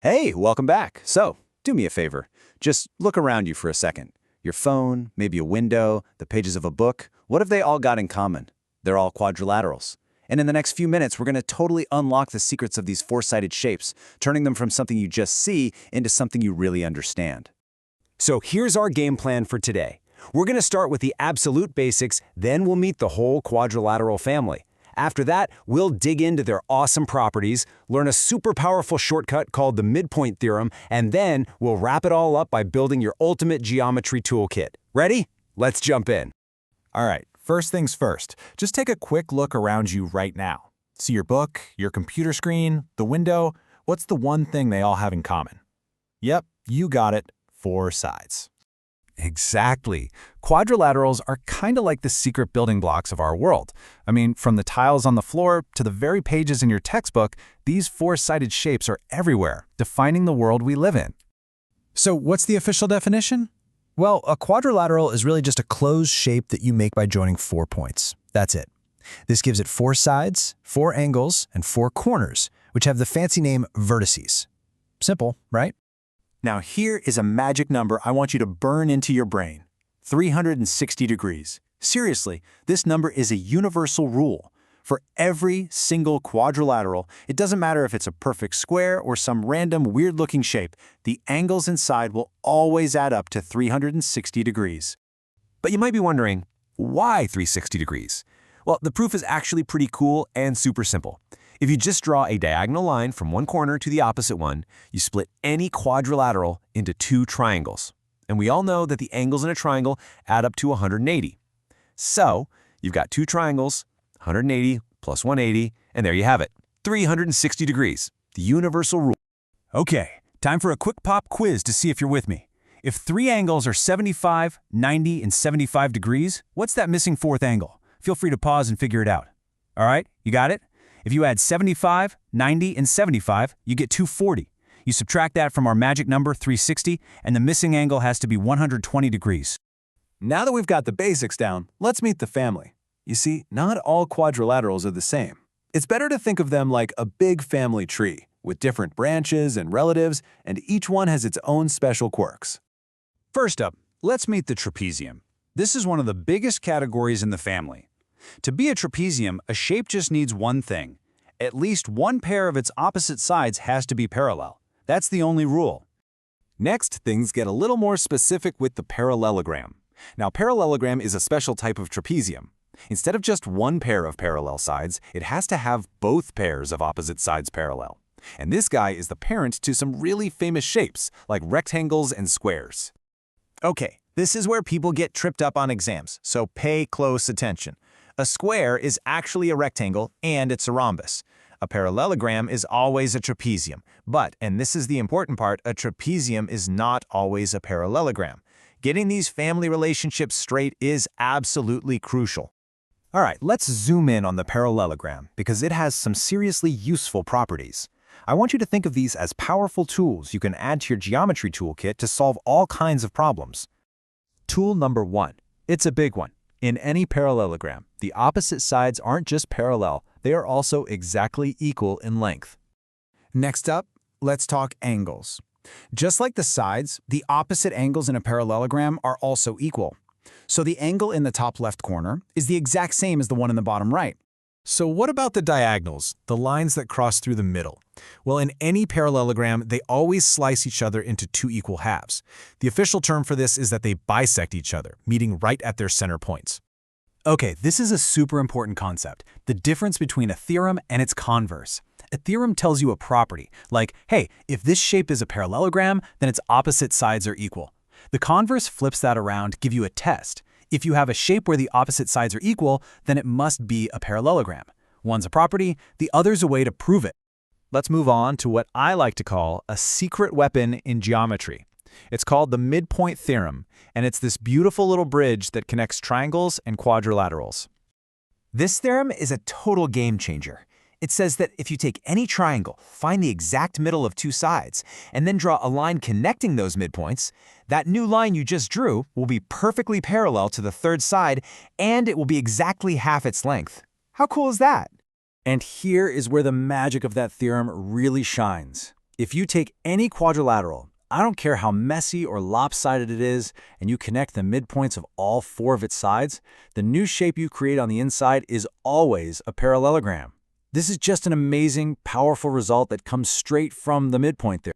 Hey, welcome back. So, do me a favor. Just look around you for a second. Your phone, maybe a window, the pages of a book. What have they all got in common? They're all quadrilaterals. And in the next few minutes, we're going to totally unlock the secrets of these four-sided shapes, turning them from something you just see into something you really understand. So here's our game plan for today. We're going to start with the absolute basics, then we'll meet the whole quadrilateral family. After that, we'll dig into their awesome properties, learn a super powerful shortcut called the midpoint theorem, and then we'll wrap it all up by building your ultimate geometry toolkit. Ready? Let's jump in. All right, first things first, just take a quick look around you right now. See your book, your computer screen, the window. What's the one thing they all have in common? Yep, you got it, four sides. Exactly. Quadrilaterals are kind of like the secret building blocks of our world. I mean, from the tiles on the floor to the very pages in your textbook, these four-sided shapes are everywhere, defining the world we live in. So what's the official definition? Well, a quadrilateral is really just a closed shape that you make by joining 4 points. That's it. This gives it 4 sides, 4 angles, and 4 corners, which have the fancy name vertices. Simple, right? Now here is a magic number I want you to burn into your brain. 360 degrees. Seriously, this number is a universal rule. For every single quadrilateral, it doesn't matter if it's a perfect square or some random weird-looking shape, the angles inside will always add up to 360 degrees. But you might be wondering, why 360 degrees? Well, the proof is actually pretty cool and super simple. If you just draw a diagonal line from one corner to the opposite one, you split any quadrilateral into 2 triangles. And we all know that the angles in a triangle add up to 180. So, you've got 2 triangles, 180 plus 180, and there you have it, 360 degrees, the universal rule. Okay, time for a quick pop quiz to see if you're with me. If 3 angles are 75, 90, and 75 degrees, what's that missing 4th angle? Feel free to pause and figure it out. All right, you got it? If you add 75, 90, and 75, you get 240. You subtract that from our magic number, 360, and the missing angle has to be 120 degrees. Now that we've got the basics down, let's meet the family. You see, not all quadrilaterals are the same. It's better to think of them like a big family tree, with different branches and relatives, and each one has its own special quirks. First up, let's meet the trapezium. This is one of the biggest categories in the family. To be a trapezium, a shape just needs one thing. At least one pair of its opposite sides has to be parallel. That's the only rule. Next, things get a little more specific with the parallelogram. Now, parallelogram is a special type of trapezium. Instead of just one pair of parallel sides, it has to have both pairs of opposite sides parallel. And this guy is the parent to some really famous shapes, like rectangles and squares. Okay, this is where people get tripped up on exams, so pay close attention. A square is actually a rectangle, and it's a rhombus. A parallelogram is always a trapezium, but, and this is the important part, a trapezium is not always a parallelogram. Getting these family relationships straight is absolutely crucial. All right, let's zoom in on the parallelogram because it has some seriously useful properties. I want you to think of these as powerful tools you can add to your geometry toolkit to solve all kinds of problems. Tool number 1. It's a big one. In any parallelogram, the opposite sides aren't just parallel, they are also exactly equal in length. Next up, let's talk angles. Just like the sides, the opposite angles in a parallelogram are also equal. So the angle in the top left corner is the exact same as the one in the bottom right. So what about the diagonals, the lines that cross through the middle? Well, in any parallelogram, they always slice each other into 2 equal halves. The official term for this is that they bisect each other, meeting right at their center points. Okay, this is a super important concept, the difference between a theorem and its converse. A theorem tells you a property, like, hey, if this shape is a parallelogram, then its opposite sides are equal. The converse flips that around to give you a test. If you have a shape where the opposite sides are equal, then it must be a parallelogram. One's a property, the other's a way to prove it. Let's move on to what I like to call a secret weapon in geometry. It's called the midpoint theorem, and it's this beautiful little bridge that connects triangles and quadrilaterals. This theorem is a total game changer. It says that if you take any triangle, find the exact middle of 2 sides, and then draw a line connecting those midpoints, that new line you just drew will be perfectly parallel to the 3rd side, and it will be exactly half its length. How cool is that? And here is where the magic of that theorem really shines. If you take any quadrilateral, I don't care how messy or lopsided it is, and you connect the midpoints of all 4 of its sides, the new shape you create on the inside is always a parallelogram. This is just an amazing, powerful result that comes straight from the midpoint theorem.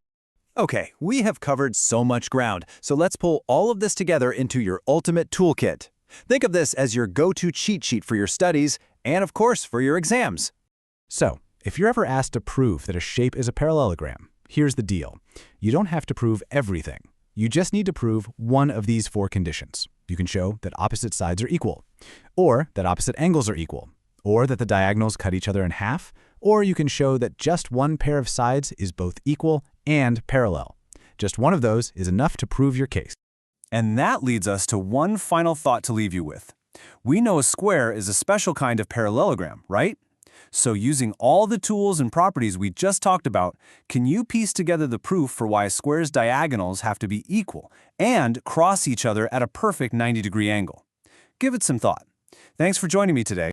Okay, we have covered so much ground, so let's pull all of this together into your ultimate toolkit. Think of this as your go-to cheat sheet for your studies and, of course, for your exams. So, if you're ever asked to prove that a shape is a parallelogram, here's the deal. You don't have to prove everything. You just need to prove one of these 4 conditions. You can show that opposite sides are equal, or that opposite angles are equal, or that the diagonals cut each other in half, or you can show that just one pair of sides is both equal and parallel. Just one of those is enough to prove your case. And that leads us to one final thought to leave you with. We know a square is a special kind of parallelogram, right? So using all the tools and properties we just talked about, can you piece together the proof for why a square's diagonals have to be equal and cross each other at a perfect 90-degree angle? Give it some thought. Thanks for joining me today.